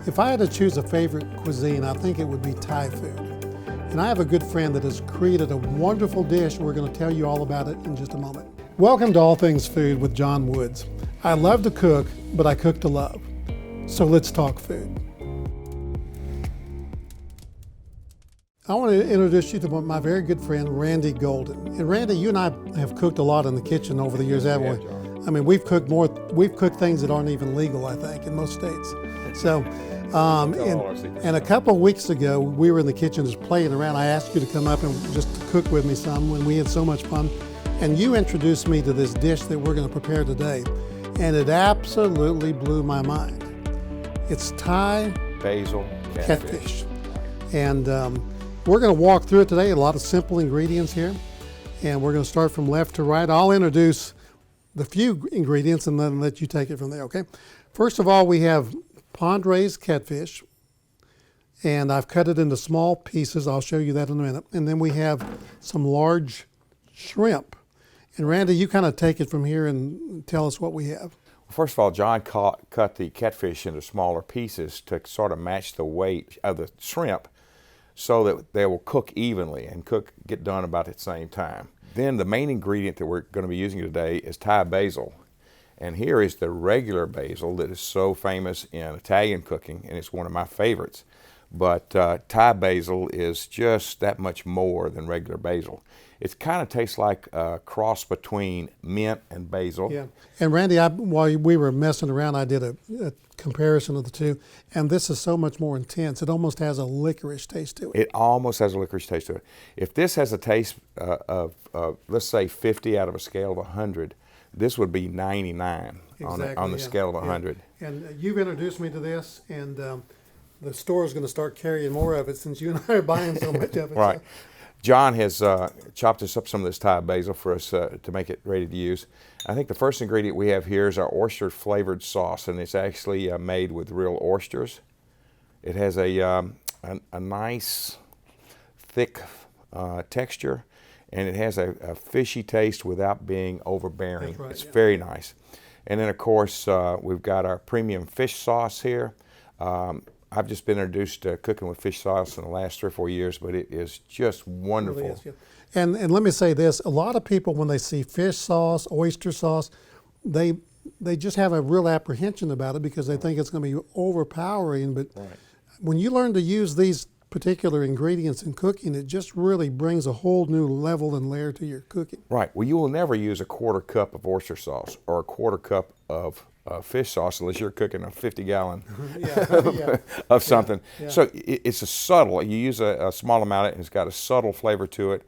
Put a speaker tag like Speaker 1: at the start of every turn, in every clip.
Speaker 1: If I had to choose a favorite cuisine, I think it would be Thai food. And I have a good friend that has created a wonderful dish. We're going to tell you all about it in just a moment. Welcome to All Things Food with John Woods. I love to cook, but I cook to love. So let's talk food. I want to introduce you to my very good friend, Randy Golden. And Randy, you and I have cooked a lot in the kitchen over the years, haven't we? I mean, we've cooked things that aren't even legal, I think, in most states. So, and a couple of weeks ago, we were in the kitchen just playing around. I asked you to come up and just to cook with me some, and we had so much fun. And you introduced me to this dish that we're going to prepare today, and it absolutely blew my mind. It's Thai
Speaker 2: Basil
Speaker 1: Catfish. And we're going to walk through it today. A lot of simple ingredients here, and we're going to start from left to right. I'll introduce the few ingredients and then let you take it from there, okay? First of all, we have pond-raised catfish, and I've cut it into small pieces. I'll show you that in a minute. And then we have some large shrimp. And Randy, you kind of take it from here and tell us what we have.
Speaker 2: First of all, John cut the catfish into smaller pieces to sort of match the weight of the shrimp so that they will cook evenly and get done about at the same time. Then the main ingredient that we're going to be using today is Thai basil. And here is the regular basil that is so famous in Italian cooking, and it's one of my favorites. But Thai basil is just that much more than regular basil. It kind of tastes like a cross between mint and basil.
Speaker 1: Yeah. And Randy, while we were messing around, I did a comparison of the two, and this is so much more intense. It almost has a licorice taste to it.
Speaker 2: It almost has a licorice taste to it. If this has a taste of let's say 50 out of a scale of 100, this would be 99 on the scale of 100.
Speaker 1: Yeah. And you've introduced me to this, and the store is going to start carrying more of it since you and I are buying so much of it.
Speaker 2: Right.
Speaker 1: So.
Speaker 2: John has chopped us up some of this Thai basil for us to make it ready to use. I think the first ingredient we have here is our oyster flavored sauce, and it's actually made with real oysters. It has a nice thick texture, and it has a fishy taste without being overbearing.
Speaker 1: That's right,
Speaker 2: it's
Speaker 1: yeah.
Speaker 2: very nice. And then of course we've got our premium fish sauce here. I've just been introduced to cooking with fish sauce in the last 3 or 4 years, but it is just wonderful.
Speaker 1: It really is, yeah. And let me say this, a lot of people when they see fish sauce, oyster sauce, they just have a real apprehension about it because they think it's going to be overpowering, but when you learn to use these particular ingredients in cooking, it just really brings a whole new level and layer to your cooking.
Speaker 2: Right. Well, you will never use a 1/4 cup of oyster sauce or a 1/4 cup of fish sauce unless you're cooking a 50-gallon of something. Yeah. Yeah. So it's a subtle, you use a small amount of it and it's got a subtle flavor to it,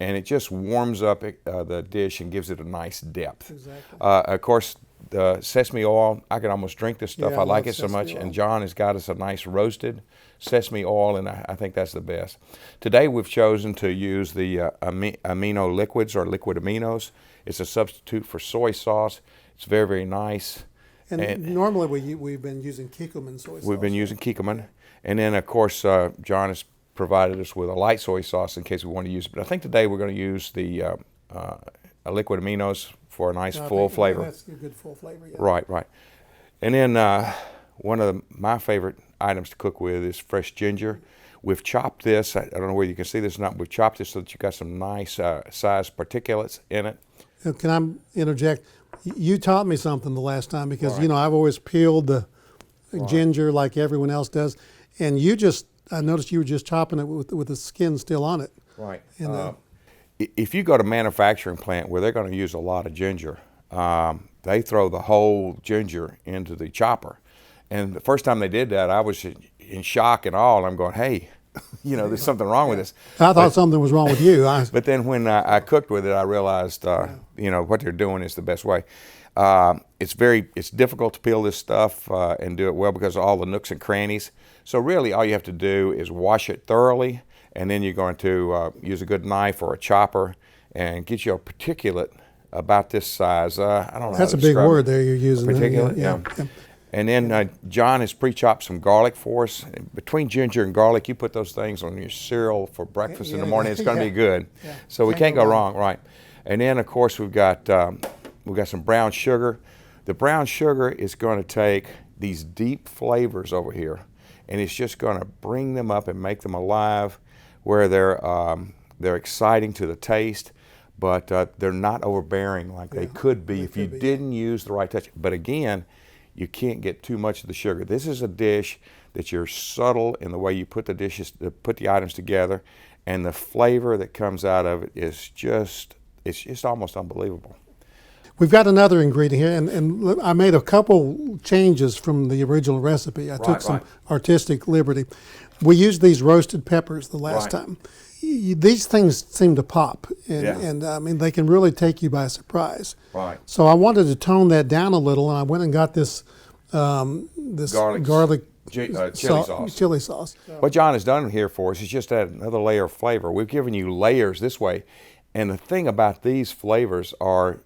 Speaker 2: and it just warms up the dish and gives it a nice depth.
Speaker 1: Exactly.
Speaker 2: Of course, the sesame oil, I can almost drink this stuff.
Speaker 1: Yeah,
Speaker 2: I like it so much.
Speaker 1: Oil.
Speaker 2: And John has got us a nice roasted sesame oil, and I think that's the best. Today we've chosen to use the amino liquids or liquid aminos. It's a substitute for soy sauce. It's very, very nice.
Speaker 1: And normally we've been using Kikkoman soy sauce.
Speaker 2: We've been using Kikkoman. And then, of course, John has provided us with a light soy sauce in case we want to use it. But I think today we're going to use the liquid aminos for a nice full flavor.
Speaker 1: That's a good full flavor, yeah.
Speaker 2: Right, right. And then one of my favorite items to cook with is fresh ginger. We've chopped this. I don't know whether you can see this or not. We've chopped this so that you've got some nice sized particulates in it.
Speaker 1: Can I interject? You taught me something the last time because, you know, I've always peeled the ginger like everyone else does. And I noticed you were just chopping it with the skin still on it.
Speaker 2: Right.
Speaker 1: And,
Speaker 2: if you go to a manufacturing plant where they're going to use a lot of ginger, they throw the whole ginger into the chopper. And the first time they did that, I was in shock and awe. And I'm going, hey, you know, there's something wrong with this.
Speaker 1: I thought something was wrong with you.
Speaker 2: But then when I cooked with it, I realized, you know, what they're doing is the best way. It's difficult to peel this stuff and do it well because of all the nooks and crannies. So really all you have to do is wash it thoroughly, and then you're going to use a good knife or a chopper and get you a particulate about this size. I don't know.
Speaker 1: That's a big word there you're using.
Speaker 2: Particulate, yeah. And then John has pre-chopped some garlic for us. Between ginger and garlic, you put those things on your cereal for breakfast in the morning. It's going to be good. Yeah. So we can't go wrong, right? And then, of course, we've got some brown sugar. The brown sugar is going to take these deep flavors over here, and it's just going to bring them up and make them alive, where they're exciting to the taste, but they're not overbearing like they could be if you didn't use the right touch. But again, you can't get too much of the sugar. This is a dish that you're subtle in the way you put the items together, and the flavor that comes out of it is just, it's just almost unbelievable.
Speaker 1: We've got another ingredient here, and I made a couple changes from the original recipe. I took some artistic liberty. We used these roasted peppers the last time. These things seem to pop, and I mean, they can really take you by surprise.
Speaker 2: Right.
Speaker 1: So I wanted to tone that down a little, and I went and got this garlic chili sauce.
Speaker 2: What John has done here for us is just add another layer of flavor. We've given you layers this way, and the thing about these flavors are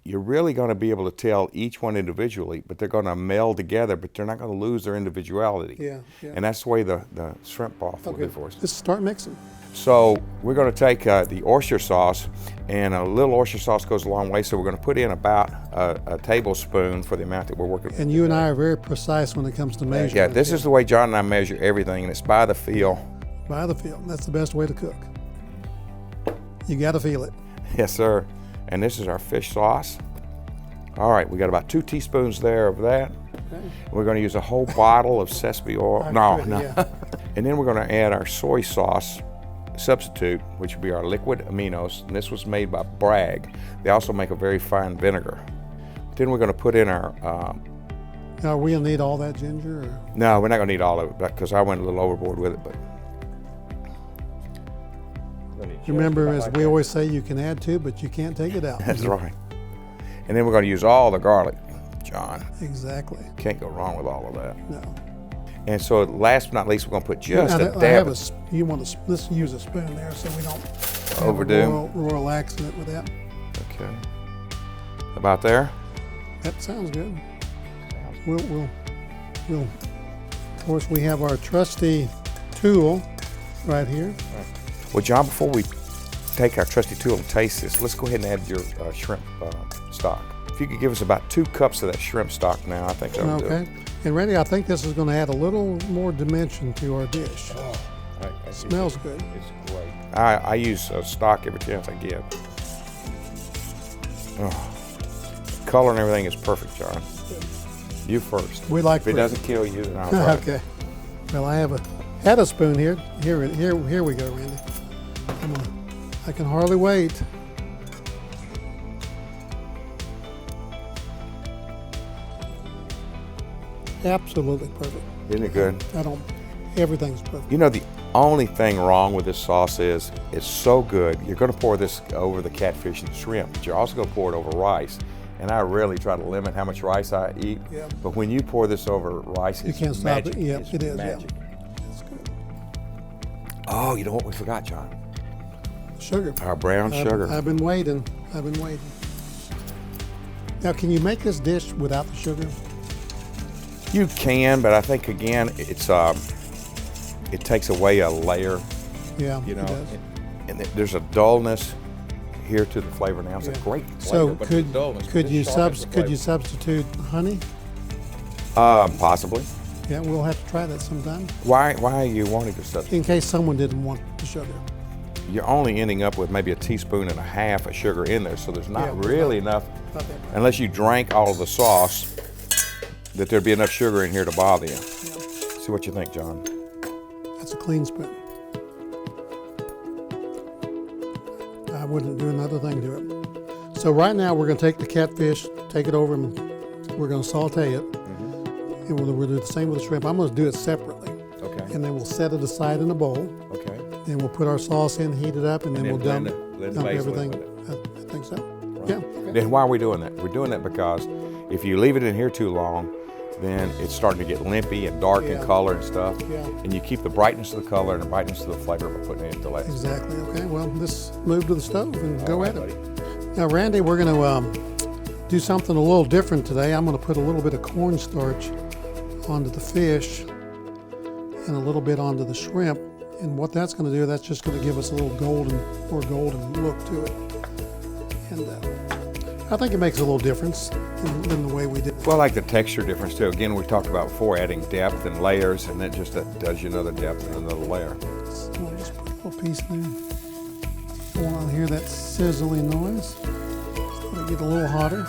Speaker 2: you're really going to be able to tell each one individually, but they're going to meld together, but they're not going to lose their individuality.
Speaker 1: Yeah.
Speaker 2: And that's the way the shrimp broth will do for us.
Speaker 1: Let's start mixing.
Speaker 2: So we're going to take the oyster sauce, and a little oyster sauce goes a long way, so we're going to put in about a tablespoon for the amount that we're working with.
Speaker 1: And you and I are very precise when it comes to measuring.
Speaker 2: Yeah, this is the way John and I measure everything, and it's by the feel.
Speaker 1: By the feel. That's the best way to cook. You got to feel it.
Speaker 2: Yes, sir. And this is our fish sauce. All right, we got about 2 teaspoons there of that. Okay. We're going to use a whole bottle of sesame oil. No. And then we're going to add our soy sauce substitute, which would be our liquid aminos. And this was made by Bragg. They also make a very fine vinegar. Then we're going to put in our...
Speaker 1: Are we going to need all that ginger? Or?
Speaker 2: No, we're not going to need all of it, because I went a little overboard with it. But
Speaker 1: remember, as we always say, you can add to, but you can't take it out.
Speaker 2: That's right. And then we're going to use all the garlic, John.
Speaker 1: Exactly.
Speaker 2: Can't go wrong with all of that.
Speaker 1: No.
Speaker 2: And so last but not least, we're going to put just a dab.
Speaker 1: Let's use a spoon there so we don't
Speaker 2: overdo.
Speaker 1: Royal accident with that.
Speaker 2: Okay. About there?
Speaker 1: That sounds good. We'll of course, we have our trusty tool right here.
Speaker 2: Well, John, before we take our trusty tool and taste this, let's go ahead and add your shrimp stock. If you could give us about 2 cups of that shrimp stock now, I think that would do it.
Speaker 1: And Randy, I think this is going to add a little more dimension to our dish.
Speaker 2: It
Speaker 1: smells good.
Speaker 2: It's great. I use stock every chance I get. Oh, color and everything is perfect, John. You first.
Speaker 1: We like
Speaker 2: if it doesn't kill you, then I'll try.
Speaker 1: Okay. Well, I had a spoon here. Here we go, Randy. I can hardly wait. Absolutely perfect.
Speaker 2: Isn't it good?
Speaker 1: Everything's perfect.
Speaker 2: You know, the only thing wrong with this sauce is it's so good. You're going to pour this over the catfish and shrimp, but you're also going to pour it over rice. And I really try to limit how much rice I eat. Yeah. But when you pour this over rice, it's
Speaker 1: you can't
Speaker 2: magic.
Speaker 1: Stop it. Yeah, it is.
Speaker 2: Magic.
Speaker 1: Yeah. That's good.
Speaker 2: Oh, you know what we forgot, John?
Speaker 1: Sugar.
Speaker 2: Our brown sugar.
Speaker 1: I've been waiting. Now, can you make this dish without the sugar?
Speaker 2: You can, but I think again, it takes away a layer.
Speaker 1: Yeah,
Speaker 2: you know,
Speaker 1: it does.
Speaker 2: And there's a dullness here to the flavor now. It's a great flavor,
Speaker 1: so could you substitute honey?
Speaker 2: Possibly.
Speaker 1: Yeah, we'll have to try that sometime.
Speaker 2: Why are you wanting to substitute?
Speaker 1: In case someone didn't want the sugar.
Speaker 2: You're only ending up with maybe 1.5 teaspoons of sugar in there, so there's not really enough, unless you drank all of the sauce, that there'd be enough sugar in here to bother you. Yeah. See what you think, John.
Speaker 1: That's a clean spoon. I wouldn't do another thing to it. So right now we're going to take the catfish, take it over, and we're going to saute it. Mm-hmm. And we'll do the same with the shrimp. I'm going to do it separately. Okay. And then we'll set it aside in a bowl. Okay. Then we'll put our sauce in, heat it up, and then we'll dump everything. I think so. Right. Yeah. Okay.
Speaker 2: Then why are we doing that? We're doing that because if you leave it in here too long, then it's starting to get limpy and dark in color and stuff. Yeah. And you keep the brightness of the color and the brightness of the flavor by putting it into last.
Speaker 1: Exactly. Okay. Well, let's move to the stove and go at it. Now, Randy, we're going to do something a little different today. I'm going to put a little bit of cornstarch onto the fish and a little bit onto the shrimp. And what that's going to do, that's just going to give us a little more golden look to it. And I think it makes a little difference. than the way we did.
Speaker 2: Well, I like the texture difference too. Again, we talked about before adding depth and layers, and that just does you another depth and another layer.
Speaker 1: So we'll just put a little piece in there. You want to hear that sizzling noise. So it'll get a little hotter.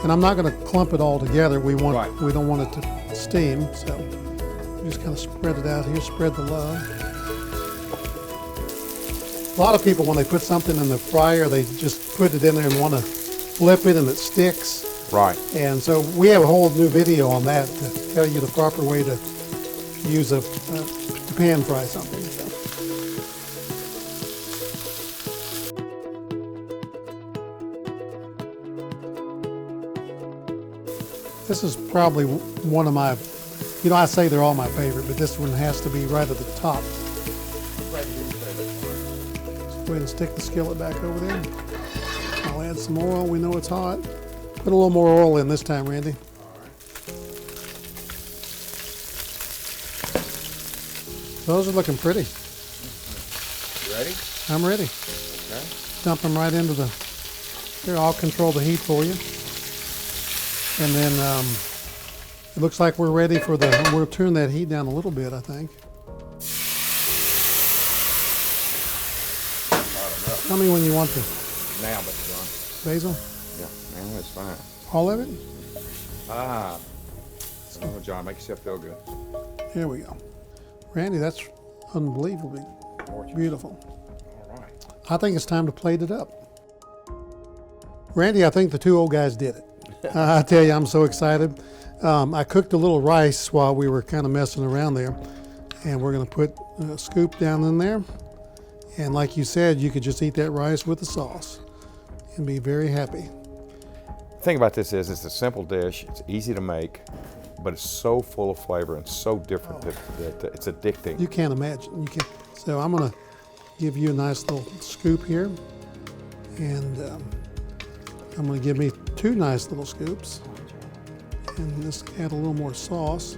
Speaker 1: And I'm not going to clump it all together. We don't want it to steam, so just kind of spread it out here. Spread the love. A lot of people, when they put something in the fryer, they just put it in there and want to flip it and it sticks.
Speaker 2: Right.
Speaker 1: And so we have a whole new video on that to tell you the proper way to use to pan fry something. So. This is probably one of my, I say they're all my favorite, but this one has to be right at the top. Go ahead and stick the skillet back over there. I'll add some oil. We know it's hot. Put a little more oil in this time, Randy.
Speaker 2: All right.
Speaker 1: Those are looking pretty.
Speaker 2: You ready?
Speaker 1: I'm ready.
Speaker 2: Okay.
Speaker 1: Dump them right into the. Here, I'll control the heat for you. And then it looks like we're ready for we'll turn that heat down a little bit, I think. Tell me when you want to.
Speaker 2: Now, but John.
Speaker 1: Basil?
Speaker 2: Yeah, now it's fine.
Speaker 1: All of it?
Speaker 2: Oh, John, make yourself feel good.
Speaker 1: Here we go. Randy, that's unbelievably beautiful.
Speaker 2: All right.
Speaker 1: I think it's time to plate it up. Randy, I think the two old guys did it. I tell you, I'm so excited. I cooked a little rice while we were kind of messing around there. And we're going to put a scoop down in there. And like you said, you could just eat that rice with the sauce and be very happy.
Speaker 2: The thing about this is it's a simple dish. It's easy to make, but it's so full of flavor and so different that it's addicting.
Speaker 1: You can't imagine. You can't. So I'm going to give you a nice little scoop here. And I'm going to give me two nice little scoops. And just add a little more sauce.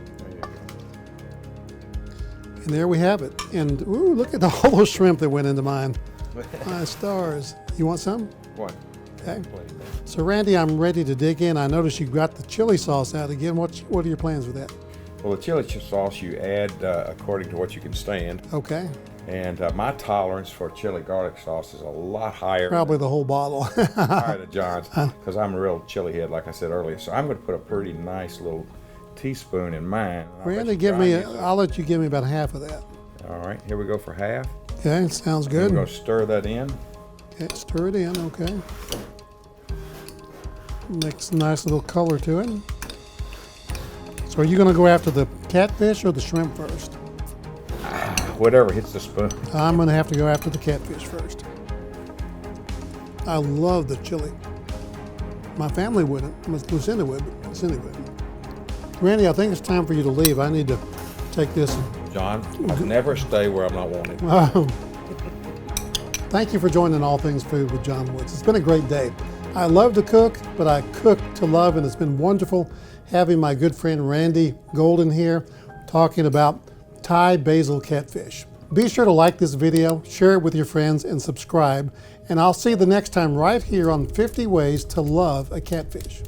Speaker 1: And there we have it. And ooh, look at all those shrimp that went into mine. My stars. You want some?
Speaker 2: What?
Speaker 1: Okay. So Randy, I'm ready to dig in. I noticed you got the chili sauce out again. What are your plans with that?
Speaker 2: Well, the chili sauce you add according to what you can stand.
Speaker 1: Okay.
Speaker 2: And my tolerance for chili garlic sauce is a lot higher.
Speaker 1: Probably the whole bottle.
Speaker 2: Higher than John's, because I'm a real chili head, like I said earlier. So I'm going to put a pretty nice little teaspoon in mine.
Speaker 1: Randy, I'll let you give me about half of that.
Speaker 2: All right, here we go for half.
Speaker 1: Okay, sounds good.
Speaker 2: We're going to stir that in.
Speaker 1: Okay, stir it in, okay. Makes a nice little color to it. So are you going to go after the catfish or the shrimp first?
Speaker 2: Whatever hits the spoon.
Speaker 1: I'm going to have to go after the catfish first. I love the chili. My family wouldn't. Lucinda would, but Lucinda wouldn't. Randy, I think it's time for you to leave. I need to take this.
Speaker 2: John, I'll never stay where I'm not wanted.
Speaker 1: Thank you for joining All Things Food with John Woods. It's been a great day. I love to cook, but I cook to love, and it's been wonderful having my good friend Randy Golden here talking about Thai Basil Catfish. Be sure to like this video, share it with your friends, and subscribe. And I'll see you the next time right here on 50 Ways to Love a Catfish.